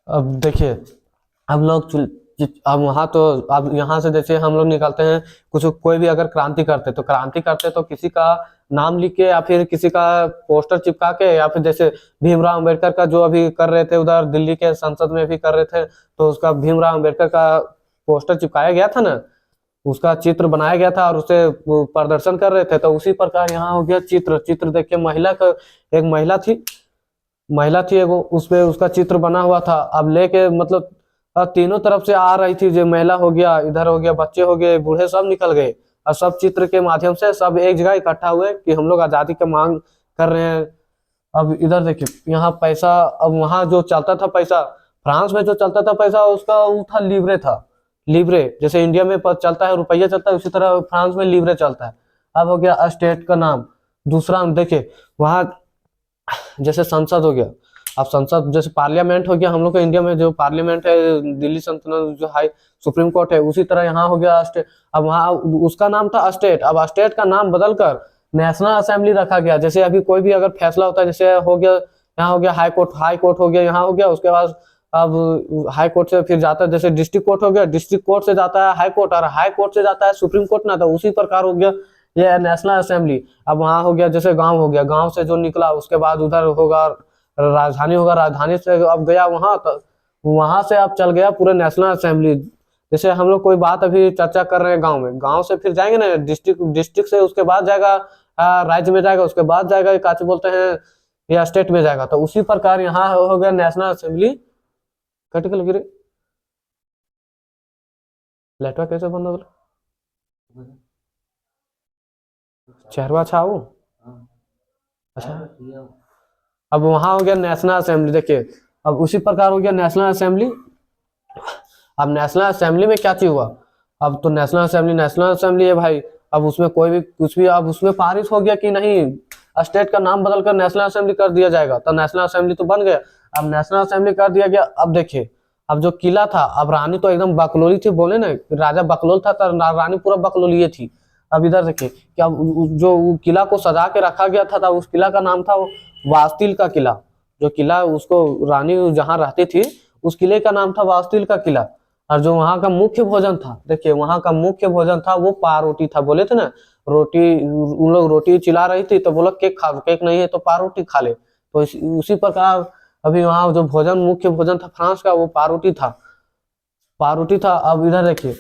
अब देखिए, अब लोग अब वहां तो, अब यहाँ से जैसे हम लोग निकलते हैं, कुछ कोई भी अगर क्रांति करते तो किसी का नाम लिख के या फिर किसी का पोस्टर चिपका के, या फिर जैसे भीमराव अंबेडकर का जो अभी कर रहे थे उधर दिल्ली के संसद में भी कर रहे थे, तो उसका भीमराव अंबेडकर का पोस्टर चिपकाया गया था ना, उसका चित्र बनाया गया था और उसे वो प्रदर्शन कर रहे थे। तो उसी प्रकार यहाँ हो गया चित्र। चित्र देखिए, महिला का, एक महिला थी एगो, उसपे उसका चित्र बना हुआ था। अब लेके मतलब तीनों तरफ से आ रही थी, जो महिला हो गया, इधर हो गया, बच्चे हो गए, बूढ़े सब निकल गए, और सब चित्र के माध्यम से सब एक जगह इकट्ठा हुए कि हम लोग आजादी की मांग कर रहे हैं। अब इधर देखिए, यहाँ पैसा, अब वहां जो चलता था पैसा, फ्रांस में जो चलता था पैसा, उसका वो था लीब्रे था। लीब्रे जैसे इंडिया में चलता है, रुपया चलता है, उसी तरह फ्रांस में लीब्रे चलता है। अब हो गया स्टेट का नाम। दूसरा देखिए, वहां जैसे संसद हो गया, अब संसद जैसे पार्लियामेंट हो गया, हम लोग का इंडिया में जो पार्लियामेंट है, दिल्ली सल्तनत जो हाई सुप्रीम कोर्ट है, उसी तरह यहाँ हो गया स्टेट। अब वहाँ उसका नाम था स्टेट, अब स्टेट का नाम बदलकर नेशनल असेंबली रखा गया। जैसे अभी कोई भी अगर फैसला होता है, जैसे हो गया यहाँ हो गया हाई कोर्ट हो गया, यहाँ हो गया, उसके बाद अब हाई कोर्ट से फिर जाता है, जैसे डिस्ट्रिक्ट कोर्ट हो गया, डिस्ट्रिक्ट कोर्ट से जाता है हाई कोर्ट, और हाई कोर्ट से जाता है सुप्रीम कोर्ट ना, तो उसी प्रकार हो गया ये नेशनल असेंबली। अब वहां हो गया जैसे गांव हो गया, गांव से जो निकला उसके बाद उधर होगा राजधानी, होगा राजधानी से अब गया वहां, तो वहां से अब चल गया पूरे नेशनल असेंबली। जैसे हम लोग कोई बात अभी चर्चा कर रहे हैं गांव में, गांव से फिर जाएंगे ना डिस्ट्रिक्ट, डिस्ट्रिक्ट से उसके बाद जाएगा राज्य में जाएगा, उसके बाद जाएगा काची बोलते हैं या स्टेट में जाएगा। तो उसी प्रकार यहाँ हो गया नेशनल असेंबली। कटिकल गिरे लेटवा कैसे बंद हो गया? चेहरवा छाऊ। अच्छा, अब वहां हो गया नेशनल असेंबली। देखिए, अब उसी प्रकार हो गया नेशनल असेंबली। अब नेशनल असेंबली में क्या चीज हुआ? अब तो नेशनल असेंबली है भाई। अब उसमें कोई भी कुछ भी, अब उसमें पारित हो गया कि नहीं, स्टेट का नाम बदलकर नेशनल असेंबली कर दिया जाएगा, तो नेशनल असेंबली तो बन गया। अब नेशनल असेंबली कर दिया गया। अब देखिए, अब जो किला था, अब रानी तो एकदम बकलोली थी, बोले ना राजा बकलोल था, तो रानी पूरा बकलोली थी। अब इधर देखिए क्या, जो किला को सजा के रखा गया था, उस किला का नाम था वास्तिल का किला। जो किला उसको रानी जहाँ रहती थी, उस किले का नाम था वास्तिल का किला। और जो वहाँ का मुख्य भोजन था, देखिए वहाँ का मुख्य भोजन था वो पारोटी था। बोले थे ना रोटी, उन लोग रोटी चिल्ला रही थी तो बोला केक खा, केक नहीं है तो पारोटी खा ले। तो उसी प्रकार अभी वहाँ जो भोजन, मुख्य भोजन था फ्रांस का, वो पारोटी था। अब इधर देखिए,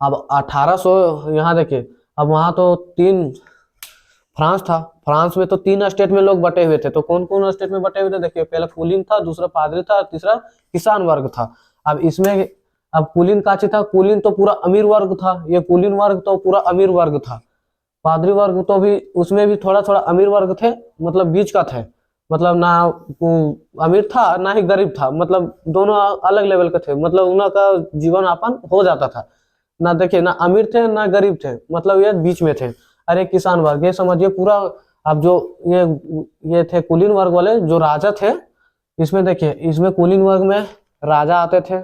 अब 1800, यहाँ देखिए, अब वहाँ तो तीन फ्रांस था, फ्रांस में तो तीन स्टेट में लोग बटे हुए थे। तो कौन कौन स्टेट में बटे हुए थे? देखिए, पहला कुलीन था, दूसरा पादरी था, और तीसरा किसान वर्ग था। अब इसमें, अब कुलीन काची था, कुलीन तो पूरा अमीर वर्ग था, ये कुलीन वर्ग तो पूरा अमीर वर्ग था। पादरी वर्ग तो भी, उसमें भी थोड़ा थोड़ा अमीर वर्ग थे, मतलब बीच का थे, मतलब ना अमीर था ना ही गरीब था, मतलब दोनों अलग लेवल के थे, मतलब उनका जीवन यापन हो जाता था। ना देखिए, ना अमीर थे ना गरीब थे, मतलब ये बीच में थे। अरे किसान वर्ग, ये समझिए पूरा। अब जो ये थे कुलीन वर्ग वाले जो राजा थे, इसमें देखिए, इसमें कुलीन वर्ग में राजा आते थे,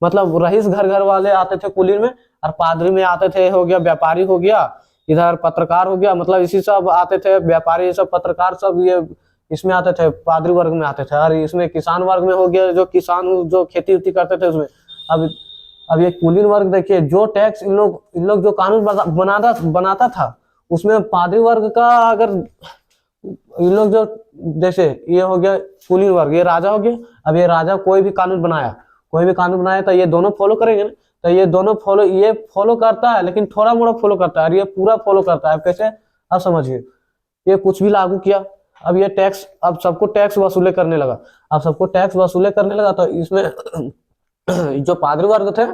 मतलब रईस घर घर वाले आते थे कुलीन में, और पादरी में आते थे हो गया व्यापारी हो गया, इधर पत्रकार हो गया, मतलब इसी सब आते थे, व्यापारी सब, पत्रकार सब, ये इसमें आते थे, पादरी वर्ग में आते थे। और इसमें किसान वर्ग में हो गया जो किसान जो खेती उती करते थे उसमें। अब ये कुलीन वर्ग देखिए, जो टैक्स इन लोग जो कानून बनाता था, उसमें पादरी वर्ग का, अगर इन लोग जो, जैसे ये हो गया कुलीन वर्ग, ये राजा हो गया। अब ये राजा कोई भी कानून बनाया तो ये दोनों फॉलो करेंगे ना, तो ये दोनों फॉलो, ये फॉलो करता है लेकिन थोड़ा मोड़ा फॉलो करता है, और ये पूरा फॉलो करता है। कैसे? अब समझिए, ये कुछ भी लागू किया, अब ये टैक्स, अब सबको टैक्स वसूले करने लगा। अब सबको टैक्स वसूले करने लगा, तो इसमें जो पादरी वर्ग थे,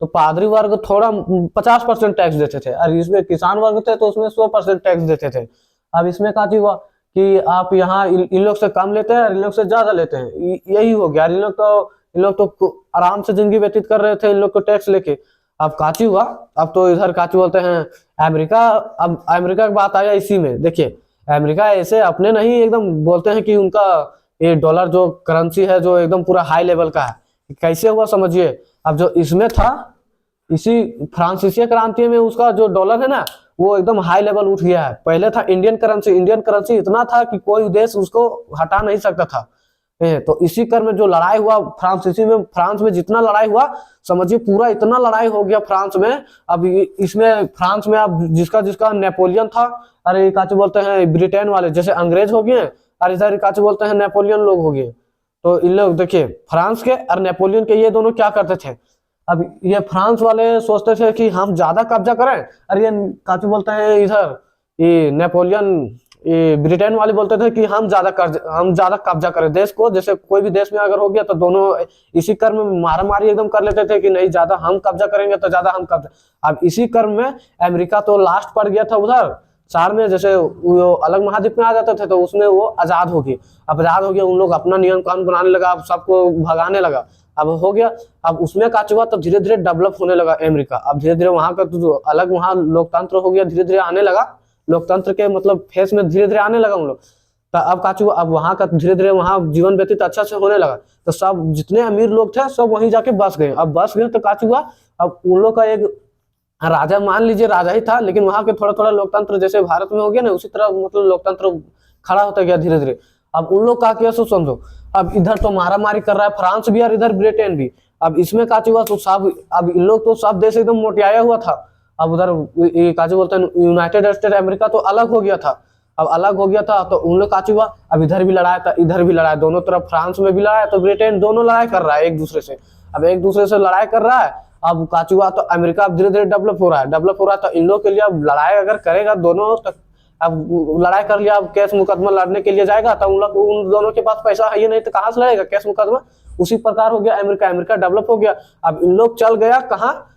तो पादरी वर्ग थोड़ा 50% टैक्स देते थे, और इसमें किसान वर्ग थे तो उसमें 100% टैक्स देते थे। अब इसमें क्या हुआ कि आप यहाँ इन लोग से कम लेते हैं और इन लोग से ज्यादा लेते हैं, यही हो गया। इन लोग तो आराम से जिंदगी व्यतीत कर रहे थे इन लोग को टैक्स लेके। अब काची हुआ, अब तो इधर काची बोलते हैं अमेरिका। अब अमेरिका की बात आया इसी में, देखिए अमेरिका ऐसे अपने नहीं, एकदम बोलते हैं कि उनका ये डॉलर जो करेंसी है जो एकदम पूरा हाई लेवल का है। कैसे हुआ समझिए, अब जो इसमें था, इसी फ्रांसीसी क्रांति में उसका जो डॉलर है ना, वो एकदम हाई लेवल उठ गया है। पहले था इंडियन करेंसी, इंडियन करेंसी इतना था कि कोई देश उसको हटा नहीं सकता था, तो इसी कर में जो लड़ाई हुआ फ्रांस, इसी में फ्रांस में जितना लड़ाई हुआ समझिए पूरा इतना लड़ाई हो गया फ्रांस में। अब इसमें फ्रांस में अब जिसका जिसका नेपोलियन था, अरे काचे बोलते हैं ब्रिटेन वाले जैसे अंग्रेज हो गए, और इधर काचे बोलते हैं नेपोलियन लोग हो गए। तो इन लोग देखिए फ्रांस के और नेपोलियन के ये दोनों क्या करते थे, अब ये फ्रांस वाले सोचते थे कि हम ज्यादा कब्जा करें, और ये काचे बोलते हैं इधर ये नेपोलियन, ये ब्रिटेन वाले बोलते थे कि हम ज्यादा कब्जा करें देश को। जैसे कोई भी देश में अगर हो गया तो दोनों इसी क्रम में मारा मारी एकदम कर लेते थे कि नहीं ज्यादा हम कब्जा करेंगे तो ज्यादा हम कब्जा। अब इसी क्रम में अमेरिका तो लास्ट पड़ गया था उधर सार में, जैसे वो अलग महाद्वीप में आ जाते थे तो उसमें वो आजाद हो गई। अब आजाद हो गया, उन लोग अपना नियम कानून बनाने लगा, अब सबको भगाने लगा, अब हो गया। अब उसमें का हुआ तो धीरे धीरे डेवलप होने लगा अमेरिका। अब धीरे धीरे वहां का जो अलग वहां लोकतंत्र हो गया, धीरे धीरे आने लगा, लोकतंत्र के मतलब फेस में धीरे धीरे आने लगा उन लोग। तो अब काचू अब वहां का धीरे धीरे वहां जीवन व्यतीत अच्छा से होने लगा, तो सब जितने अमीर लोग थे सब वहीं जाके बस गए। अब बस गए तो काचू हुआ, अब उन लोग का एक राजा, मान लीजिए राजा ही था, लेकिन वहां के थोड़ा थोड़ा लोकतंत्र जैसे भारत में हो गया ना, उसी तरह मतलब लोकतंत्र खड़ा होता गया धीरे धीरे। अब उन लोग का किया सो समझो, अब इधर तो मारा मारी कर रहा है फ्रांस भी और इधर ब्रिटेन भी। अब इसमें का हुआ तो सब, अब इन लोग तो सब देश एकदम मोटियाया हुआ था। अब उधर काजू बोलते हैं यूनाइटेड स्टेट अमेरिका तो अलग हो गया था। अब अलग हो गया था तो उन लोग काचू हुआ, अब इधर भी लड़ाया था इधर भी लड़ाया, दोनों तरफ फ्रांस में भी लड़ाया तो ब्रिटेन, दोनों लड़ाई कर रहा है एक दूसरे से। अब एक दूसरे से लड़ाई कर रहा है, अब काचू हुआ तो अमेरिका अब धीरे धीरे डेवलप हो रहा है, डेवलप हो रहा है। तो इन लोग के लिए अब लड़ाई अगर करेगा दोनों, तो अब लड़ाई कर लिया, अब केस मुकदमा लड़ने के लिए जाएगा तो उन दोनों के पास पैसा है ही नहीं, तो कहाँ से लड़ेगा केस मुकदमा। उसी प्रकार हो गया अमेरिका, अमेरिका डेवलप हो गया। अब इन लोग चल गया कहाँ,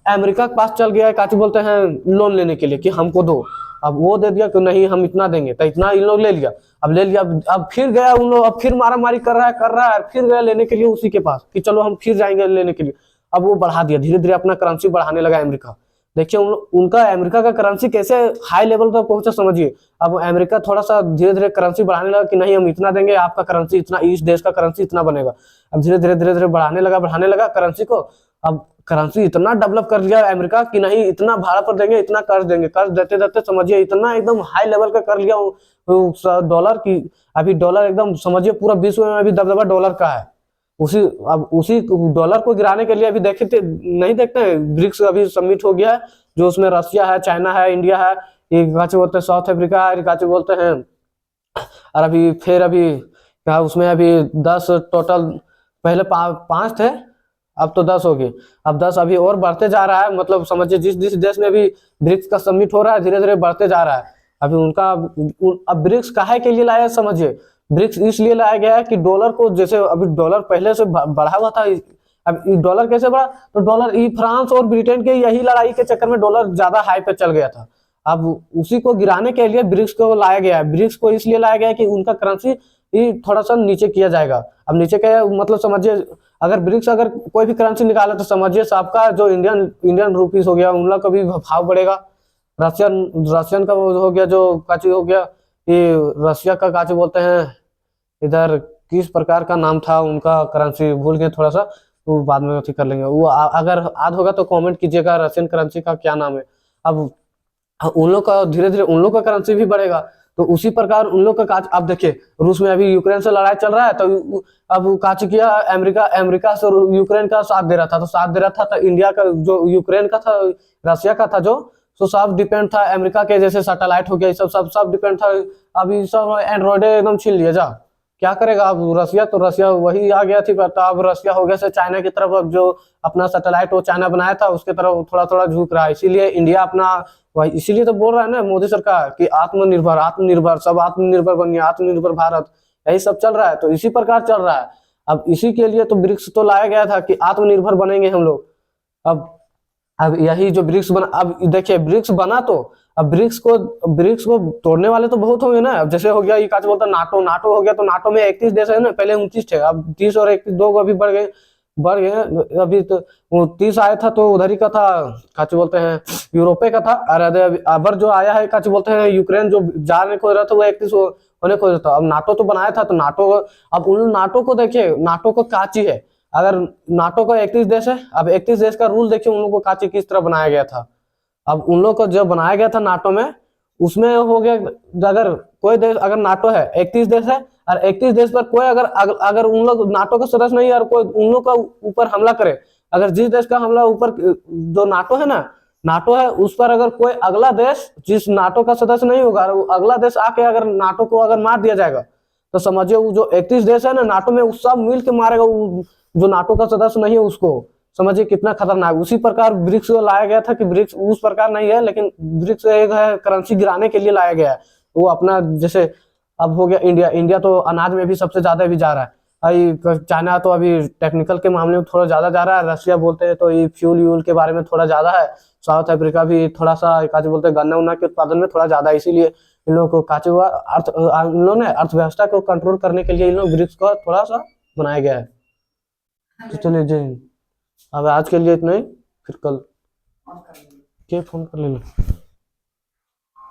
अमेरिका के पास चल गया काची बोलते हैं लोन लेने के लिए कि हमको दो। अब वो दे दिया कि नहीं हम इतना देंगे, तो इतना इन लोग ले लिया। अब ले लिया, अब फिर गया उन लोग, अब फिर मारा मारी कर रहा है, फिर गया लेने के लिए उसी के पास कि चलो हम फिर जाएंगे लेने के लिए। अब वो बढ़ा दिया, धीरे धीरे अपना करेंसी बढ़ाने लगा अमेरिका। देखिए उनका अमेरिका का करेंसी कैसे हाई लेवल तक पहुंचा समझिए। अब अमेरिका थोड़ा सा धीरे धीरे करेंसी बढ़ाने लगा कि नहीं हम इतना देंगे, आपका करेंसी इतना, इस देश का करेंसी इतना बनेगा। अब धीरे धीरे बढ़ाने लगा करेंसी को। अब करेंसी इतना डेवलप कर लिया अमेरिका कि नहीं इतना भाड़ा पर देंगे, इतना कर्ज देंगे, कर्ज देते देते समझिए इतना एकदम हाई लेवल का कर लिया डॉलर की। अभी डॉलर एकदम समझिए पूरा विश्व में अभी दबदबा डॉलर का है। उसी डॉलर को गिराने के लिए अभी नहीं देखते हैं, ब्रिक्स अभी सबमिट हो गया है, जो उसमें रशिया है, चाइना है, इंडिया है, ये काचे बोलते हैं साउथ अफ्रीका है, काचे बोलते हैं। और अभी फिर अभी क्या उसमें अभी 10 टोटल, पहले 5 थे अब तो 10 हो गए। अब 10 अभी और बढ़ते जा रहा है, मतलब समझिए जिस देश में भी ब्रिक्स का सबमिट हो रहा है धीरे धीरे बढ़ते जा रहा है। अभी उनका अब ब्रिक्स काहे के लिए लाया समझिए, ब्रिक्स इसलिए लाया गया है कि डॉलर को, जैसे अभी डॉलर पहले से बढ़ा हुआ था, अब डॉलर कैसे बढ़ा, तो डॉलर फ्रांस और ब्रिटेन के यही लड़ाई के चक्कर में डॉलर ज्यादा हाई पे चल गया था। अब उसी को गिराने के लिए ब्रिक्स को लाया गया है। ब्रिक्स को इसलिए लाया गया है कि उनका करेंसी थोड़ा सा नीचे किया जाएगा। अब नीचे क्या मतलब समझिए, अगर ब्रिक्स अगर कोई भी करेंसी निकाले तो समझिए सबका जो इंडियन रुपीस हो गया, उन लोग का भी भाव बढ़ेगा। रशियन का हो गया, जो काची हो गया, ये रशिया का काची बोलते हैं, इधर किस प्रकार का नाम था उनका करेंसी भूल गए थोड़ा सा, तो बाद में ठीक कर लेंगे। वो अगर याद होगा तो कमेंट कीजिएगा रशियन करेंसी का क्या नाम है। अब उन लोग का धीरे धीरे उन लोग का करेंसी भी बढ़ेगा, तो उसी प्रकार उन लोग का काज। अब देखिए रूस में अभी यूक्रेन से लड़ाई चल रहा है, तो अब काच किया अमेरिका से यूक्रेन का साथ दे रहा था, तो इंडिया का जो यूक्रेन का था, रशिया का था जो, तो सब डिपेंड था अमेरिका के, जैसे सैटेलाइट हो गया सब डिपेंड था। अभी सब एंड्रॉइड एकदम छीन लिया जा, क्या करेगा अब रशिया वही आ गया थी, तो अब रशिया हो गया से चाइना की तरफ, अब जो अपना सैटेलाइट वो चाइना बनाया था उसके तरफ थोड़ा थोड़ा झुक रहा है। इसीलिए इंडिया अपना वही, इसीलिए तो बोल रहा है ना मोदी सरकार कि आत्मनिर्भर सब आत्मनिर्भर बनिए, आत्मनिर्भर भारत, यही सब चल रहा है। तो इसी प्रकार चल रहा है। अब इसी के लिए तो ब्रिक्स तो लाया गया था कि आत्मनिर्भर बनेंगे हम लोग। अब यही जो ब्रिक्स बना, अब देखिए ब्रिक्स बना, तो अब ब्रिक्स को तोड़ने वाले तो बहुत होंगे ना। अब जैसे हो गया ये काच बोलता नाटो हो गया, तो नाटो में 31 देश है ना, पहले 29 थे, अब 30 और 31 2 अभी बढ़ गए। अभी तो वो 30 आया था तो उधर ही का था, काच बोलते हैं यूरोपे का था। और अबर जो आया है काच बोलते हैं यूक्रेन जो जाने खोज रहा था वो 31 होने खोज रहा था। अब नाटो तो बनाया था, तो अब उन नाटो को देखिए, नाटो को काची है, अगर नाटो का 31 देश है, अब 31 देश का रूल देखिए उन लोगों को काची किस तरह बनाया गया था। अब उन लोग को जब बनाया गया था नाटो में, उसमें हो गया, अगर कोई देश, अगर नाटो है 31 देश है और 31 देश पर कोई अगर उन लोग नाटो का सदस्य नहीं है और कोई उन लोग का ऊपर हमला करे, अगर जिस देश का हमला ऊपर, जो नाटो है ना, नाटो है उस पर अगर कोई अगला देश जिस नाटो का सदस्य नहीं होगा, वो अगला देश आके अगर नाटो को अगर मार दिया जाएगा, तो समझिए वो जो 31 देश है ना नाटो में, वो सब मिल के मारेगा जो नाटो का सदस्य नहीं है उसको। समझिए कितना खतरनाक। उसी प्रकार ब्रिक्स लाया गया था कि ब्रिक्स उस प्रकार नहीं है, लेकिन ब्रिक्स एक है करेंसी गिराने के लिए लाया गया है। वो अपना जैसे अब हो गया इंडिया तो अनाज में भी सबसे ज्यादा भी जा रहा है। चाइना तो अभी टेक्निकल के मामले में थोड़ा ज्यादा जा रहा है, रशिया बोलते हैं तो ये फ्यूल व्यूल के बारे में थोड़ा ज्यादा है, साउथ अफ्रीका भी थोड़ा सा काचे बोलते हैं गन्ना उन्ना के उत्पादन में थोड़ा ज्यादा है। इसीलिए इन लोगों को काचे हुआ इन लोगों ने अर्थव्यवस्था को कंट्रोल करने के लिए इन लोग ब्रिक्स को थोड़ा सा बनाया गया है। तो चलिए जी, अब आज के लिए इतना ही, फिर कल के फोन कर लेना।